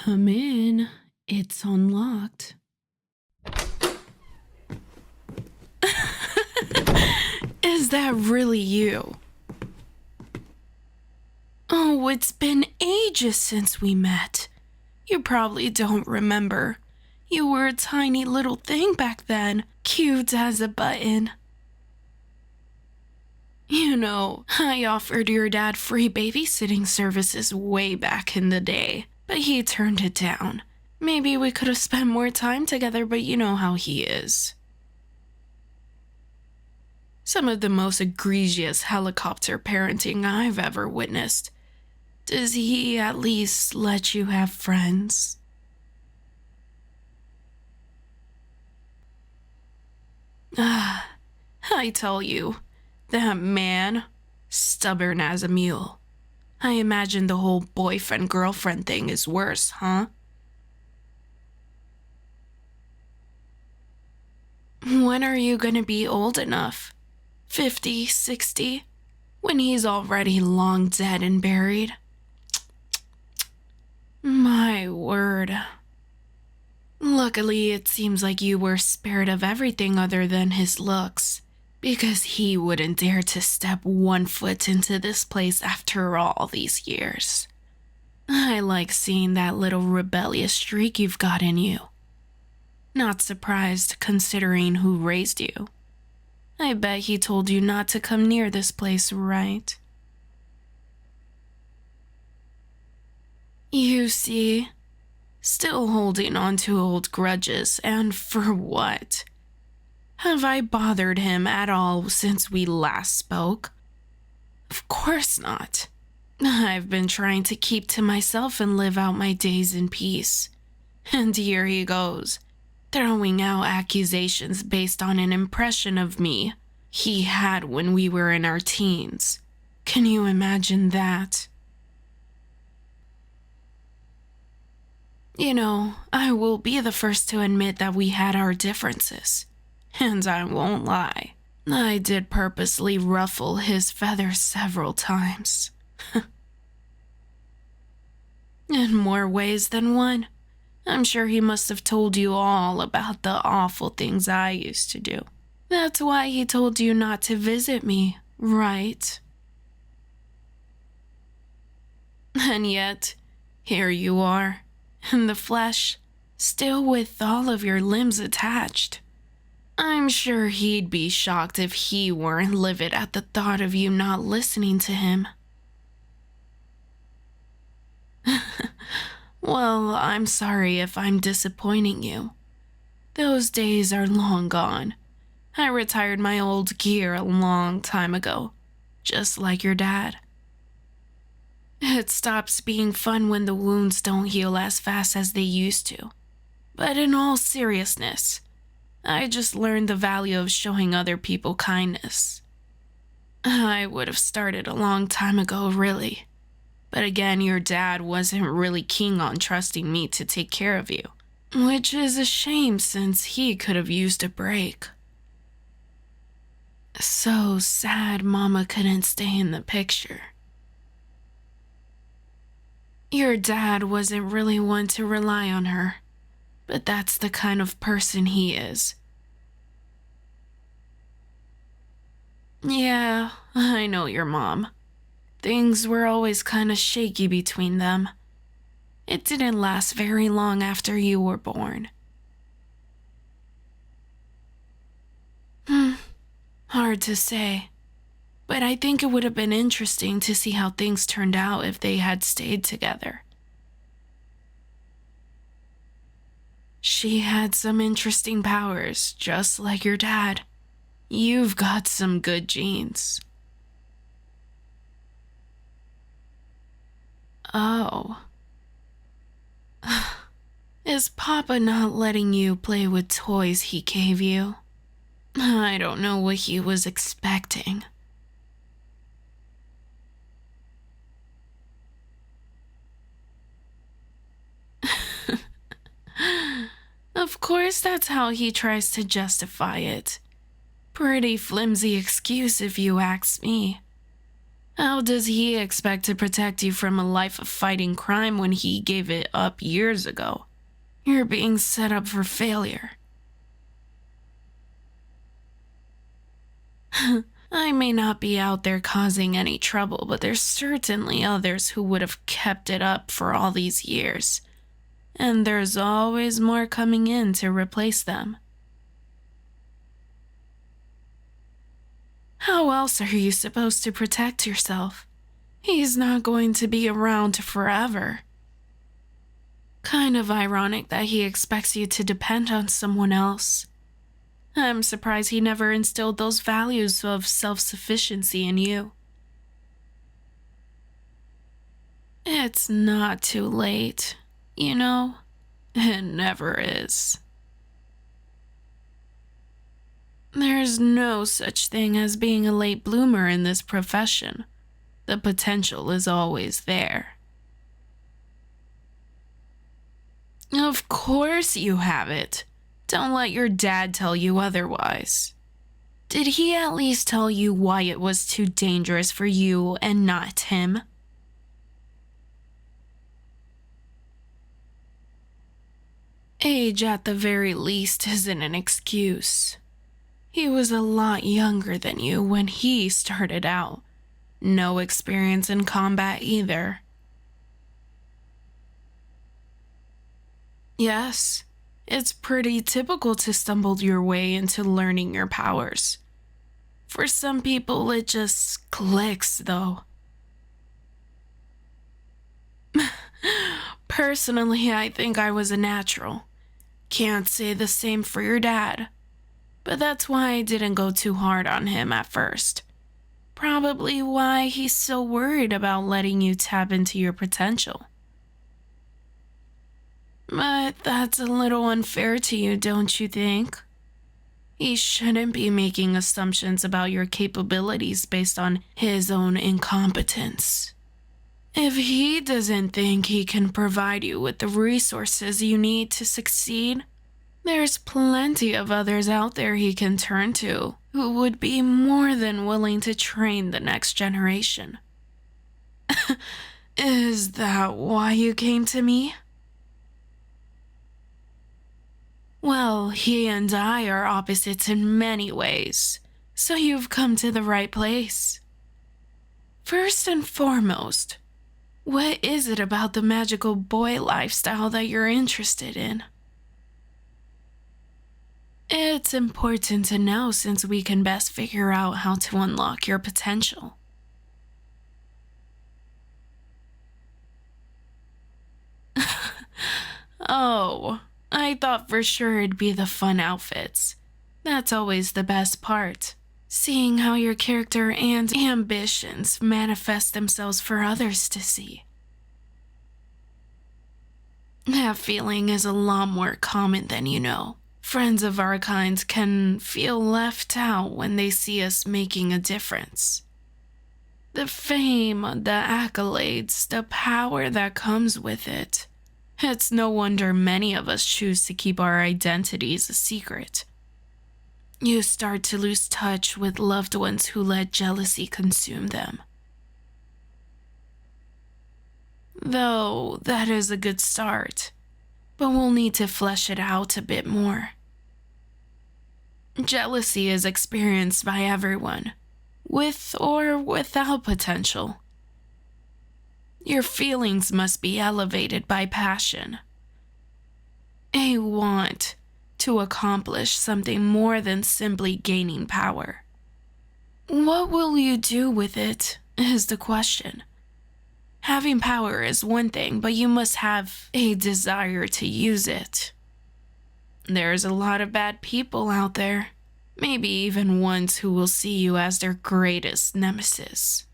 Come in. It's unlocked. Is that really you? Oh, it's been ages since we met. You probably don't remember. You were a tiny little thing back then, cute as a button. You know, I offered your dad free babysitting services way back in the day, but he turned it down. Maybe we could have spent more time together, but you know how he is. Some of the most egregious helicopter parenting I've ever witnessed. Does he at least let you have friends? I tell you, that man, stubborn as a mule. I imagine the whole boyfriend-girlfriend thing is worse, huh? When are you gonna be old enough? 50, 60? When he's already long dead and buried? My word. Luckily, it seems like you were spared of everything other than his looks, because he wouldn't dare to step 1 foot into this place after all these years. I like seeing that little rebellious streak you've got in you. Not surprised considering who raised you. I bet he told you not to come near this place, right? You see, still holding on to old grudges, and for what? Have I bothered him at all since we last spoke? Of course not. I've been trying to keep to myself and live out my days in peace. And here he goes, throwing out accusations based on an impression of me he had when we were in our teens. Can you imagine that? You know, I will be the first to admit that we had our differences. And I won't lie, I did purposely ruffle his feathers several times. In more ways than one. I'm sure he must have told you all about the awful things I used to do. That's why he told you not to visit me, right? And yet, here you are, in the flesh, still with all of your limbs attached. I'm sure he'd be shocked if he weren't livid at the thought of you not listening to him. Well, I'm sorry if I'm disappointing you. Those days are long gone. I retired my old gear a long time ago, just like your dad. It stops being fun when the wounds don't heal as fast as they used to. But in all seriousness, I just learned the value of showing other people kindness. I would have started a long time ago, really. But again, your dad wasn't really keen on trusting me to take care of you, which is a shame since he could have used a break. So sad Mama couldn't stay in the picture. Your dad wasn't really one to rely on her, but that's the kind of person he is. Yeah, I know your mom. Things were always kind of shaky between them. It didn't last very long after you were born. Hard to say. But I think it would have been interesting to see how things turned out if they had stayed together. She had some interesting powers, just like your dad. You've got some good genes. Oh. Is Papa not letting you play with toys he gave you? I don't know what he was expecting. Of course, that's how he tries to justify it. Pretty flimsy excuse if you ask me. How does he expect to protect you from a life of fighting crime when he gave it up years ago? You're being set up for failure. I may not be out there causing any trouble, but there's certainly others who would have kept it up for all these years. And there's always more coming in to replace them. How else are you supposed to protect yourself? He's not going to be around forever. Kind of ironic that he expects you to depend on someone else. I'm surprised he never instilled those values of self-sufficiency in you. It's not too late, you know? It never is. There's no such thing as being a late bloomer in this profession. The potential is always there. Of course you have it. Don't let your dad tell you otherwise. Did he at least tell you why it was too dangerous for you and not him? Age at the very least isn't an excuse. He was a lot younger than you when he started out. No experience in combat either. Yes, it's pretty typical to stumble your way into learning your powers. For some people, it just clicks, though. Personally, I think I was a natural. Can't say the same for your dad. But that's why I didn't go too hard on him at first. Probably why he's so worried about letting you tap into your potential. But that's a little unfair to you, don't you think? He shouldn't be making assumptions about your capabilities based on his own incompetence. If he doesn't think he can provide you with the resources you need to succeed, there's plenty of others out there he can turn to who would be more than willing to train the next generation. Is that why you came to me? Well, he and I are opposites in many ways, so you've come to the right place. First and foremost, what is it about the magical boy lifestyle that you're interested in? It's important to know since we can best figure out how to unlock your potential. Oh, I thought for sure it'd be the fun outfits. That's always the best part. Seeing how your character and ambitions manifest themselves for others to see. That feeling is a lot more common than you know. Friends of our kind can feel left out when they see us making a difference. The fame, the accolades, the power that comes with it. It's no wonder many of us choose to keep our identities a secret. You start to lose touch with loved ones who let jealousy consume them. Though that is a good start, but we'll need to flesh it out a bit more. Jealousy is experienced by everyone, with or without potential. Your feelings must be elevated by passion. A want to accomplish something more than simply gaining power. What will you do with it is the question. Having power is one thing, but you must have a desire to use it. There's a lot of bad people out there, maybe even ones who will see you as their greatest nemesis.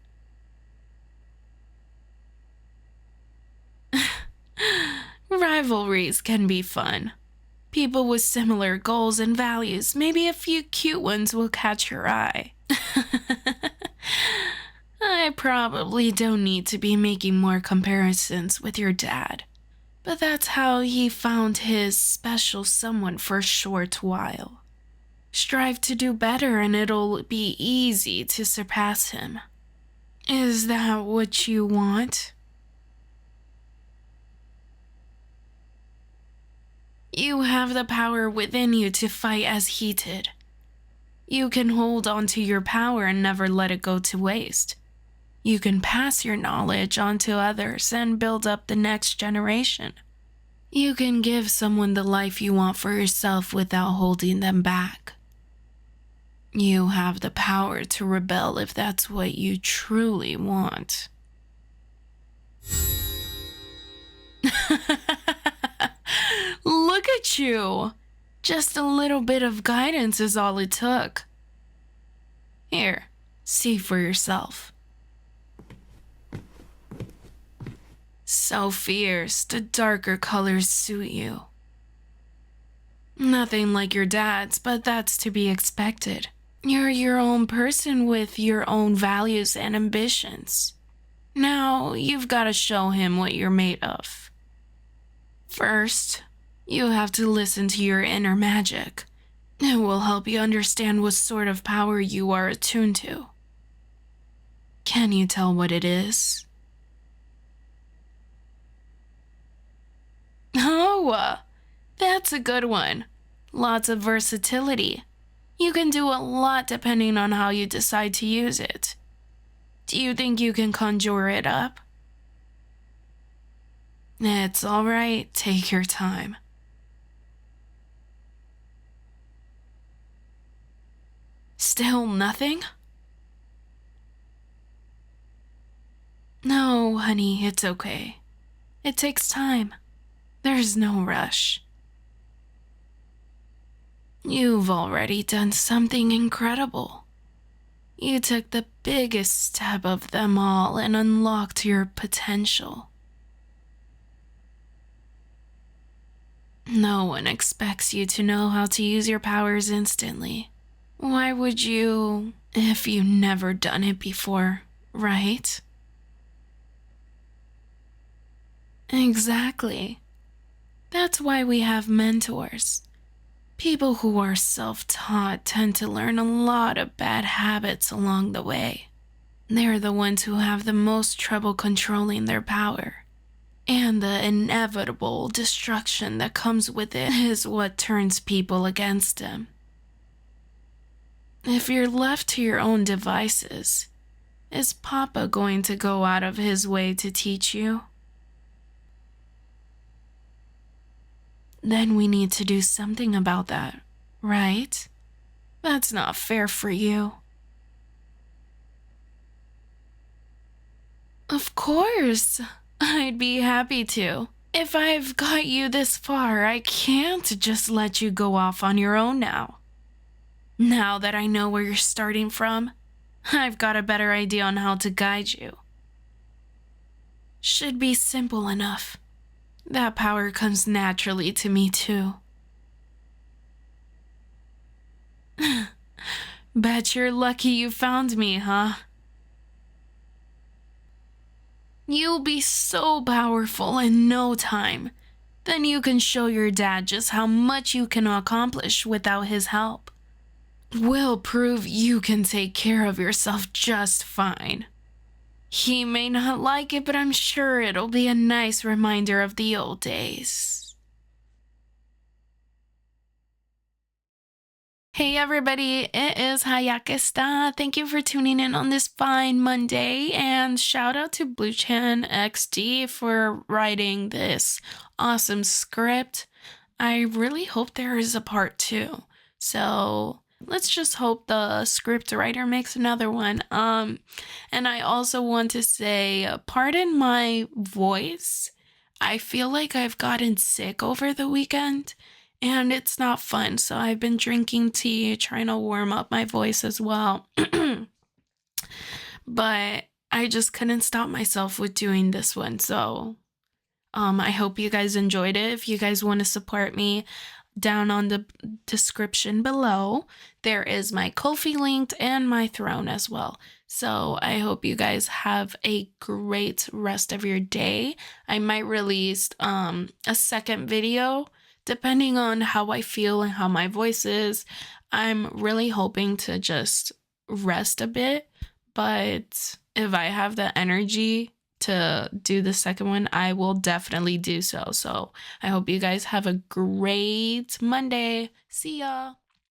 Rivalries can be fun. People with similar goals and values, maybe a few cute ones will catch your eye. I probably don't need to be making more comparisons with your dad, but that's how he found his special someone for a short while. Strive to do better and it'll be easy to surpass him. Is that what you want? You have the power within you to fight as heated. You can hold on to your power and never let it go to waste. You can pass your knowledge on to others and build up the next generation. You can give someone the life you want for yourself without holding them back. You have the power to rebel if that's what you truly want. Look at you! Just a little bit of guidance is all it took. Here, see for yourself. So fierce, the darker colors suit you. Nothing like your dad's, but that's to be expected. You're your own person with your own values and ambitions. Now, you've got to show him what you're made of. First, you have to listen to your inner magic. It will help you understand what sort of power you are attuned to. Can you tell what it is? Oh, that's a good one. Lots of versatility. You can do a lot depending on how you decide to use it. Do you think you can conjure it up? It's all right. Take your time. Still nothing? No, honey, it's okay. It takes time. There's no rush. You've already done something incredible. You took the biggest step of them all and unlocked your potential. No one expects you to know how to use your powers instantly. Why would you, if you've never done it before, right? Exactly. That's why we have mentors. People who are self-taught tend to learn a lot of bad habits along the way. They're the ones who have the most trouble controlling their power. And the inevitable destruction that comes with it is what turns people against them. If you're left to your own devices, is Papa going to go out of his way to teach you? Then we need to do something about that, right? That's not fair for you. Of course, I'd be happy to. If I've got you this far, I can't just let you go off on your own now. Now that I know where you're starting from, I've got a better idea on how to guide you. Should be simple enough. That power comes naturally to me too. Bet you're lucky you found me, huh? You'll be so powerful in no time. Then you can show your dad just how much you can accomplish without his help. We'll prove you can take care of yourself just fine. He may not like it, but I'm sure it'll be a nice reminder of the old days. Hey everybody, it is BluechanXD. Thank you for tuning in on this fine Monday, and shout out to BluechanXD for writing this awesome script. I really hope there is a part 2. So let's just hope the script writer makes another one. And I also want to say, pardon my voice. I feel like I've gotten sick over the weekend, and it's not fun. So I've been drinking tea, trying to warm up my voice as well. But I just couldn't stop myself with doing this one. So I hope you guys enjoyed it. If you guys want to support me, down on the description below, there is my Ko-fi linked and my Throne as well. So I hope you guys have a great rest of your day. I might release a second video depending on how I feel and how my voice is. I'm really hoping to just rest a bit, but if I have the energy to do the second one, I will definitely do so. So I hope you guys have a great Monday. See ya.